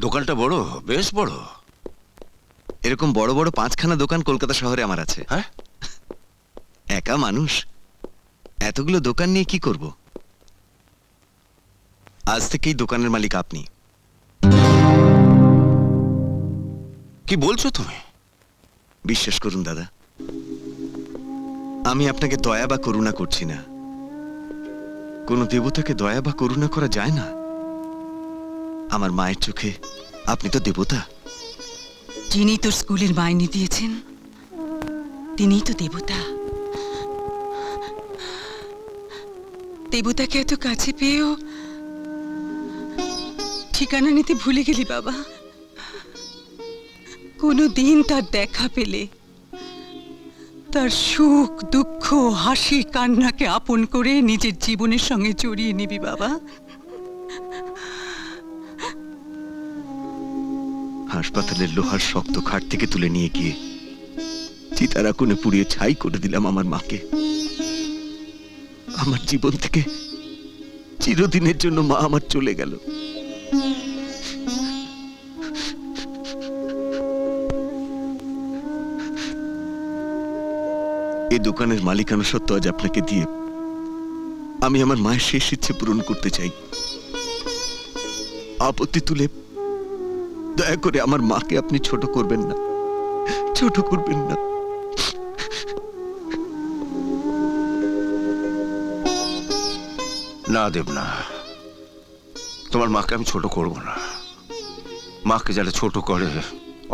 দোকানটা বড়, বেশ বড়। এরকম বড় বড় 5খানা দোকান কলকাতা শহরে আমার আছে। হ্যাঁ, একা মানুষ, এতগুলো দোকান নিয়ে কি করব? আজ থেকেই দোকানের মালিক আপনি। কি বলছো তুমি? বিশ্বাস করুন দাদা, আমি আপনাকে দয়া বা করুণা করছি না। কোন দেবতাকে দয়া বা করুণা করা যায় না? আমার মায়ের চোখে আপনি তো দেবতা। যিনি তোর স্কুলের মাইনে দিয়েছেন তিনিই তো দেবতা। দেবতাকে এত কাছে পেয়েও ঠিকানা নিতে ভুলে গেলি বাবা। কোনো দিন তার দেখা পেলে তার সুখ দুঃখ হাসি কান্নাকে আপন করে নিজের জীবনের সঙ্গে জড়িয়ে নিবি বাবা। হাসপাতালের লোহার শক্ত খাট থেকে তুলে নিয়ে গিয়ে চিতার আগুনে পুড়িয়ে ছাই করে দিলাম আমার মাকে। আমার জীবন থেকে চিরদিনের জন্য মা আমার চলে গেল। এই দোকানের মালিকানা সত্ত্ব আজ আপনাকে দিয়ে আমি আমার মায়ের শেষ ইচ্ছে পূরণ করতে চাই। আপত্তি তুলে দয়া করে আমার মাকে আপনি ছোট করবেন না, ছোট করবেন না। না দেব না, তোমার মাকে আমি ছোট করব না। মাকে যারা ছোট করে,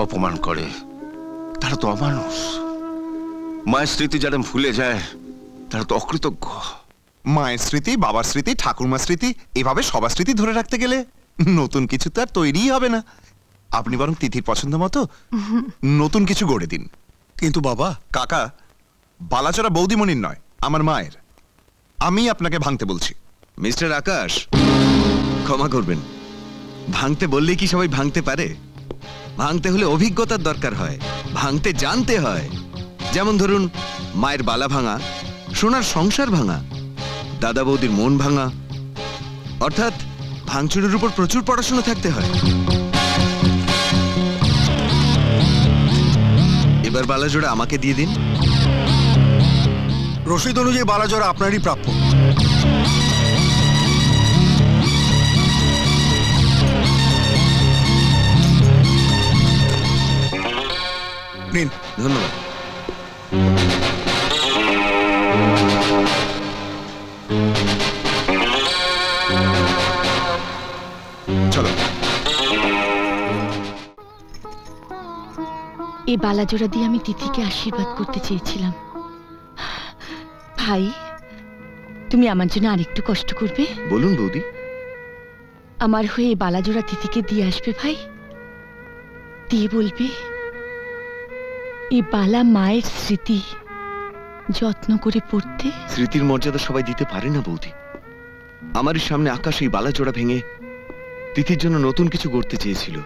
অপমান করে, তারা তো অমানুষ। মায়ের স্মৃতি যারা ভুলে যায় তারা তো অকৃতজ্ঞ। মায়ের স্মৃতি, বাবার স্মৃতি, ঠাকুরমার স্মৃতি, এভাবে সবার স্মৃতি ধরে রাখতে গেলে নতুন কিছু তো আর তৈরিই হবে না। আপনি বরং তিথির পছন্দ মতো নতুন কিছু গড়ে দিন। কিন্তু বাবা, কাকা, বালাচরা বৌদিমণির নয়, আমার মায়ের। আমি আপনাকে ভাঙতে বলছি। মিস্টার আকাশ, ক্ষমা করবেন, ভাঙতে বললে কি সবাই ভাঙতে পারে? ভাঙতে হলে অভিজ্ঞতার দরকার হয়, ভাঙতে জানতে হয়। যেমন ধরুন, মায়ের বালা ভাঙা, সোনার সংসার ভাঙা, দাদা বৌদির মন ভাঙা। অর্থাৎ ভাঙচুরের উপর প্রচুর পড়াশোনা থাকতে হয়। এবার বালাজোড়া আমাকে দিয়ে দিন। রসিদ অনুযায়ী বালাজোড়া আপনারই প্রাপ্য। নিন। ধন্যবাদ। চলো। এই বালাজোড়া দিয়ে আমি তিথিকে আশীর্বাদ করতে চেয়েছিলাম। ভাই, তুমি আমার জন্য আরেকটু কষ্ট করবে? বলুন বৌদি। আমার হয়ে এই বালাজোড়া তিথিকে দিয়ে আসবে ভাই। দিয়ে বলবে, এই বালা মায়ের স্মৃতি যত্ন করে পড়তে। স্মৃতির মর্যাদা সবাই দিতে পারে না বৌদি। আমারই সামনে আকাশ এই বালাজোড়া ভেঙে তিথির জন্য নতুন কিছু গড়তে চেয়েছিল।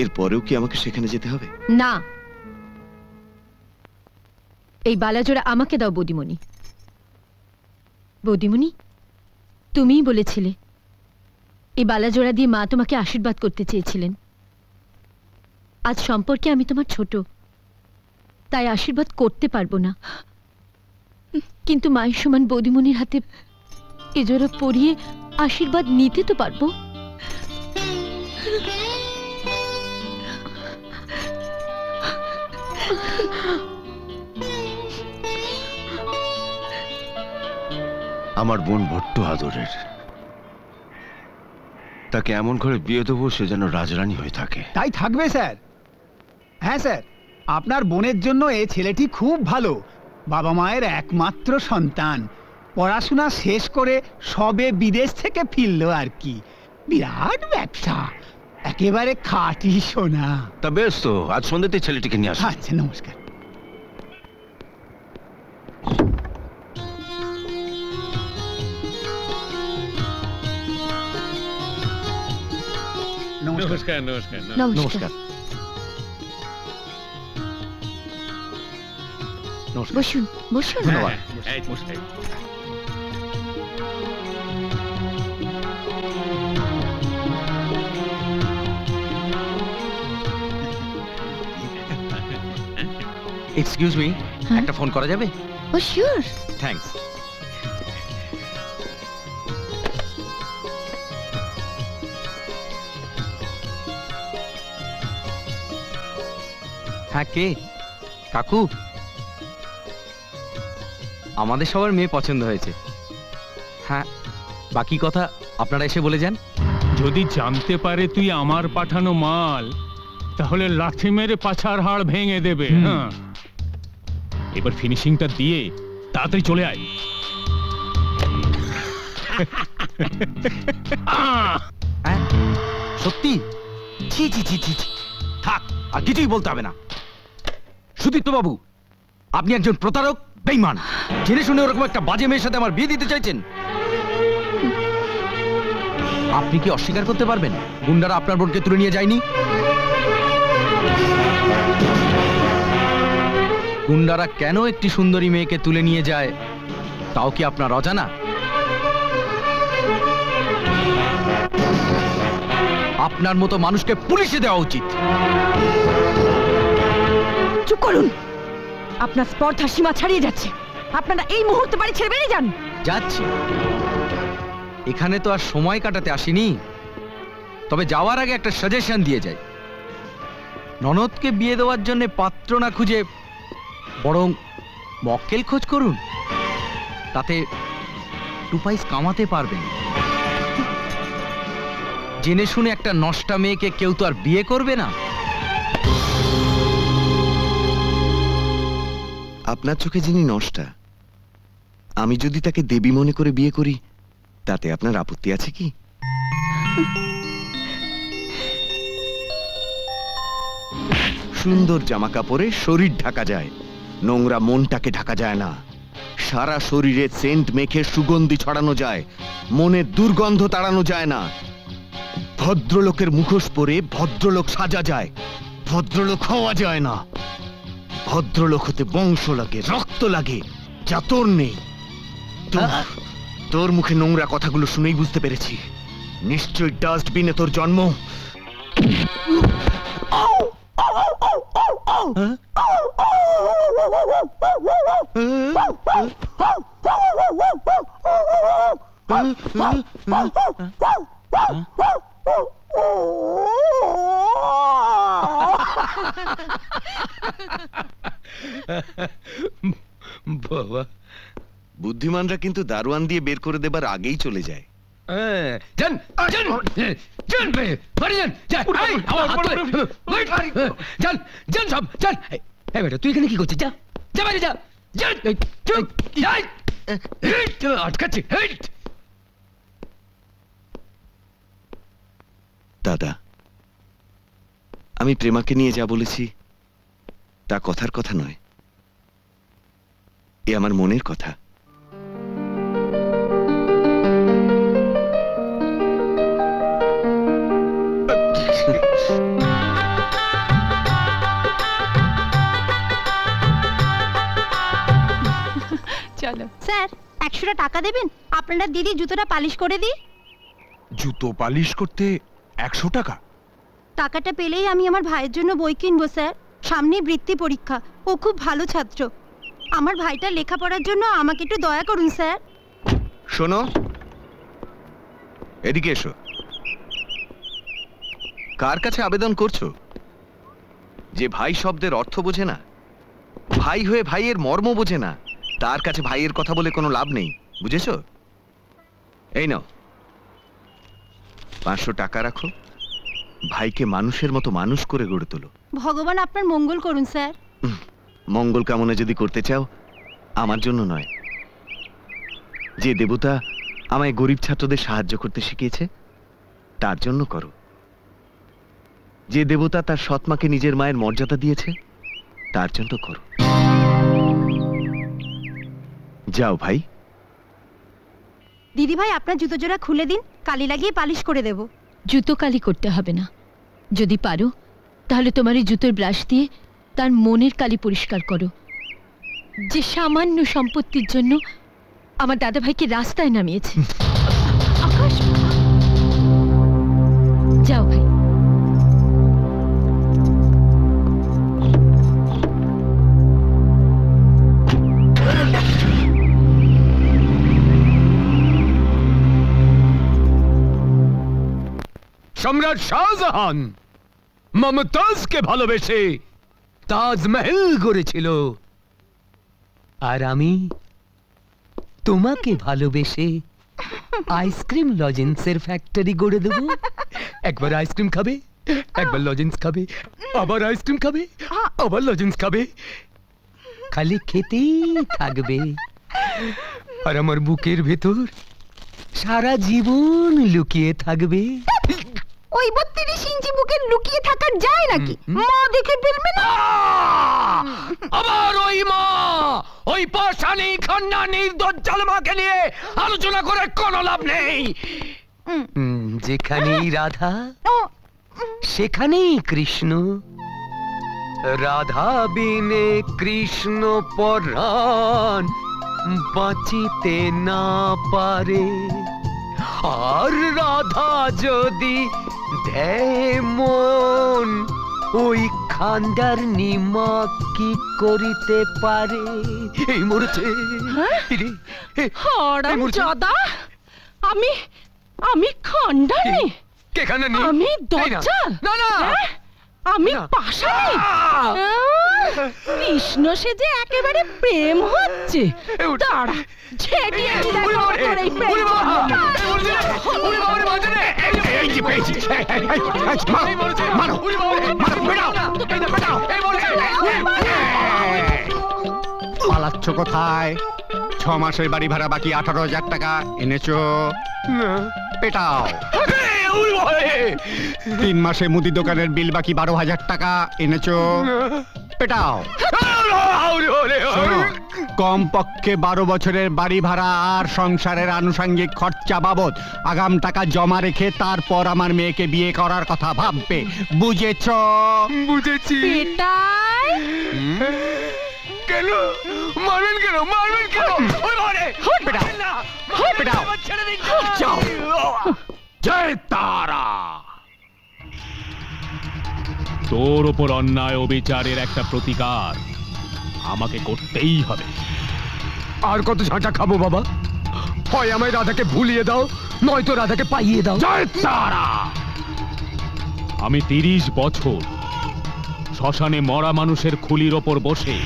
এরপরেও কি আমাকে সেখানে যেতে হবে? না, এই বালাজোড়া আমাকে দাও বৌদিমণি। বৌদিমণি, তুমিই বলেছিলে এই বালাজোড়া দিয়ে মা তোমাকে আশীর্বাদ করতে চেয়েছিলেন। আজ সম্পর্কে আমি তোমার ছোট, তাই আশীর্বাদ করতে পারবো না, কিন্তু মায়ের সমান বৌদিমণির হাতে এজোড়া পরিয়ে আশীর্বাদ নিতে তো পারবো। আমার বোন বড্ড আদরের, তাকে এমন করে বিয়ে দেবো সে যেন রাজরানী হয়ে থাকে। তাই থাকবে স্যার। হ্যাঁ স্যার, আপনার বোনের জন্য এই ছেলেটি খুব ভালো। বাবা মায়ের একমাত্র সন্তান, পড়াশোনা শেষ করে সবে বিদেশ থেকে ফিরলো আর কি। বিরাট ব্যবসা, একেবারে খাঁটি সোনা। তা বেশ, তো আজ সন্ধ্যেতে ছেলেটিকে নিয়ে আসো। আচ্ছা, নমস্কার। নমস্কার। নমস্কার। নমস্কার। বসুন বসুন। এই, বসে। এক্সকিউজ মি, একটা ফোন করা যাবে? ও শিওর। থ্যাঙ্কস। হ্যাঁ, কে? কাকু? আমাদের সবার মেয়ে পছন্দ হয়েছে। হ্যাঁ, বাকি কথা আপনারা এসে বলে যান। যদি জানতে পারে তুই আমার পাঠানো মাল, তাহলে লাথি মেরে পাছার হাড় ভেঙে দেবে। হ্যাঁ, এবার ফিনিশিংটা দিয়ে তাড়াতাড়ি চলে আয়। হ্যাঁ, সত্যি? ছি ছি ছি ছি ছি। থাক, আর কিছুই বলতে হবে না। সুদীপ্ত বাবু, আপনি একজন প্রতারক, বেঈমান। জেনে শুনে ওরকম একটা বাজে মেয়ের সাথে আমার বিয়ে দিতে চাইছেন? আপনি কি অস্বীকার করতে পারবেন গুন্ডারা আপনার বোনকে তুলে নিয়ে যায়নি? গুন্ডারা কেন একটি সুন্দরী মেয়েকে তুলে নিয়ে যায় তাও কি আপনার অজানা? আপনার মতো মানুষকে পুলিশে দেওয়া উচিত। চুপ করুন, আপনার স্পর্ধার সীমা ছাড়িয়ে যাচ্ছে। আপনারা এই মুহূর্তে বাড়ি ছেড়ে বেরিয়ে যান। যাচ্ছি। এখানে তো আর সময় কাটাতে আসিনি, তবে যাওয়ার আগে একটা সাজেশন দিয়ে যাই। ননদকে বিয়ে দেওয়ার জন্য পাত্র না খুঁজে বরং মক্কেল খোঁজ করুন, তাতে 2 পয়সা কামাতে পারবেন। জেনে শুনে একটা নষ্টা মেয়েকে কেউ তো আর বিয়ে করবে না। আপনার চোখে যিনি নষ্টা, আমি যদি তাকে দেবী মনে করে বিয়ে করি, তাতে আপনার আপত্তি আছে কি? সুন্দর জামা কাপড়ে শরীর ঢাকা যায়, নোংরা মনটাকে ঢাকা যায় না। সারা শরীরে সেন্ট মেখে সুগন্ধি ছড়ানো যায়, মনের দুর্গন্ধ তাড়ানো যায় না। ভদ্রলোকের মুখোশ পরে ভদ্রলোক সাজা যায়, ভদ্রলোক হওয়া যায় না। ভদ্রলোক হতে বংশ লাগে, রক্ত লাগে, যা তোর নেই। তোর মুখে নোংরা কথাগুলো শুনেই বুঝতে পেরেছি, নিশ্চয়ই ডাস্টবিনে তোর জন্ম। বাবা, বুদ্ধিমানরা কিন্তু দারোয়ান দিয়ে বের করে দেবার আগেই চলে যায়। যান যান যান, বাড়ি যান, যান, এই, আমার হাত ধরে। যান যান সব, যান। এই বেটা, তুই এখানে কি করছিস? যা যা, বাইরে যা, যান। এই, চুপ, যাই। আটকাচ্ছি। দাদা, আমি প্রেমাকে নিয়ে যা বলেছি তা কথার কথা নয়, এ আমার মনের কথা। চলো। স্যার, 100টা টাকা দেবেন? আপনারা দিদি জুতোটা পালিশ করে দিই। জুতো পালিশ করতে 100 টাকা? টাকাটা পেলেই আমি আমার ভাইয়ের জন্য বই কিনবো স্যার। সামনেই বৃত্তি পরীক্ষা, ও খুব ভালো ছাত্র। আমার ভাইটা লেখাপড়ার জন্য আমাকে একটু দয়া করুন স্যার। শোনো, এদিকে এসো। কার কাছে আবেদন করছো? যে ভাই শব্দের অর্থ বোঝে না, ভাই হয়ে ভাইয়ের মর্ম বোঝে না, তার কাছে ভাইয়ের কথা বলে কোনো লাভ নেই, বুঝেছো? এই নাও 500 টাকা রাখো, ভাইকে মানুষের মতো মানুষ করে গড়ে তোলো। ভগবান আপনার মঙ্গল করুন স্যার। মঙ্গল কামনা যদি করতে চাও, আমার জন্য নয়, যে দেবতা আমায় গরিব ছাত্রদের সাহায্য করতে শিখিয়েছে তার জন্য করো। যে দেবতা তার সৎমাকে নিজের মায়ের মর্যাদা দিয়েছে তার জন্য করো। যাও ভাই। দিদি ভাই, আপনার জুতো জোড়া খুলে দিন, কালি লাগিয়ে পালিশ করে দেব। জুতো কালি করতে হবে না, যদি পারো তাহলে তোমার এই জুতোর ব্রাশ দিয়ে তার মনের কালি পরিষ্কার করো। যে সামান্য সম্পত্তির জন্য আমার দাদা ভাইকে রাস্তায় নামিয়েছে। আকাশ, যাও ভাই। সম্রাট শাহজাহান মমতাজকে ভালোবেসে তাজমহল গড়েছিল, আর আমি তোমাকে ভালোবেসে আইসক্রিম লজেন্সের ফ্যাক্টরি গড়ে দেবো। একবার আইসক্রিম খাবে, একবার লজেন্স খাবে, আবার আইসক্রিম খাবে, আবার লজেন্স খাবে, খালি খেতেই থাকবে। আর আমার বুকের ভেতর সারা জীবন লুকিয়ে থাকবে। ওই 32 ইঞ্চি বুকে লুকিয়ে থাকার যায় নাকি? মা দেখে ফেলবে না? আবার ওই মা, ওই পাশানি খান্নানির দজ্জাল মাকে নিয়ে আলোচনা করে কোনো লাভ নেই। যেখানেই রাধা সেখানেই কৃষ্ণ, রাধা বিনে কৃষ্ণ পরাণ বাঁচিতে না পারে। আর রাধা যদি দেয় মন, ওই খান্ডার নিমা কি করিতে পারে? এই মরেছে হারামজাদা, আমি খান্ডানি, কেখানে নেই, আমি দজ্জাল, না না আমি না। পাশানি। কৃষ্ণ সেজে একেবারে প্রেম হচ্ছে। দাঁড়া, ঝেঁটিয়ে দেখো তোর এই প্রেম। পালাচ্ছ কোথায়? 6 মাসের বাড়ি ভাড়া বাকি 18,000 টাকা এনেছো? পেটাও। 3 মাসে মুদি দোকানের বিল বাকি 12,000 টাকা এনেছো? পেটাও। শোনো, কমপক্ষে 12 বছরের বাড়ি ভাড়া আর সংসারের আনুষঙ্গিক খরচা বাবদ আগাম টাকা জমা রেখে তারপর আমার মেয়েকে বিয়ে করার কথা ভাববে, বুঝেছ? বুঝেছি। পেটাই কেন মারবেন, কেন মারবেন, কেন? ওই মারে পেটাও, পেটাও। ছেড়ে দিন। জয় তারা। তোর ওপর অন্যায় অবিচারের একটা প্রতিকার আমাকে করতেই হবে। আর কত ঝাঁটা খাবো বাবা? হয় আমায় রাধাকে ভুলিয়ে দাও, নয়তো রাধাকে পাইয়ে দাও। জয় তারা! আমি 30 বছর শ্মশানে মরা মানুষের খুলির ওপর বসে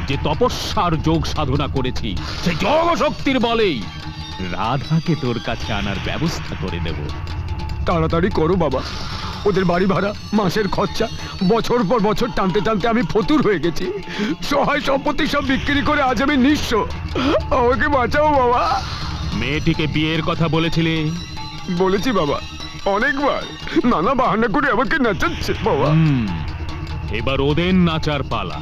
যে তপস্যার যোগ সাধনা করেছি, সেই যোগ শক্তির বলেই রাধাকে তোর কাছে আনার ব্যবস্থা করে দেব। তাড়াতাড়ি করো বাবা, ওদের বাড়ি ভাড়া, মাসের খরচা, বছর পর বছর টানতে টানতে আমি ফতুর হয়ে গেছি। সহায় সম্পত্তি সব বিক্রি করে আজ আমি নিঃস্ব। আমাকে বাঁচাও বাবা। মেয়েটিকে বিয়ের কথা বলেছিলে? বলেছি বাবা, অনেকবার। নানা বাহানা করে আমাকে নাচাচ্ছে বাবা। এবার ওদের নাচার পালা।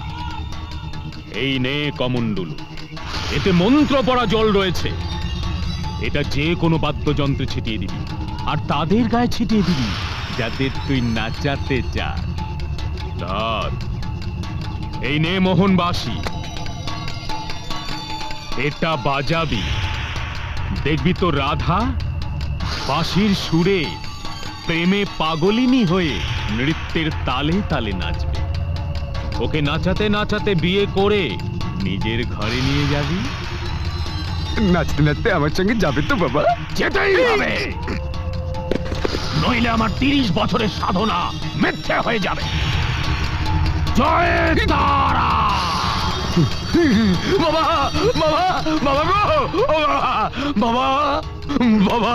এই নে কমণ্ডলু, এতে মন্ত্র পড়া জল রয়েছে। এটা যে কোনো বাদ্যযন্ত্রে ছিটিয়ে দিবি, আর তাদের গায়ে ছিটিয়ে দিবি যাদের তুই নাচাতে চাস। ধর, এই নে মোহনবাসী, এটা বাজাবি। দেখবি তো রাধা বাঁশির সুরে প্রেমে পাগলিনী হয়ে নৃত্যের তালে তালে নাচবে। ওকে নাচাতে নাচাতে বিয়ে করে নিজের ঘরে নিয়ে যাবি। নাচতে নাচতে আমার সঙ্গে যাবে তো বাবা? যেতেই হবে, নইলে আমার 30 বছরের সাধনা মিথ্যে হয়ে যাবে। জয় তারা! বাবা বাবা বাবা গো, ও বাবা বাবা বাবা।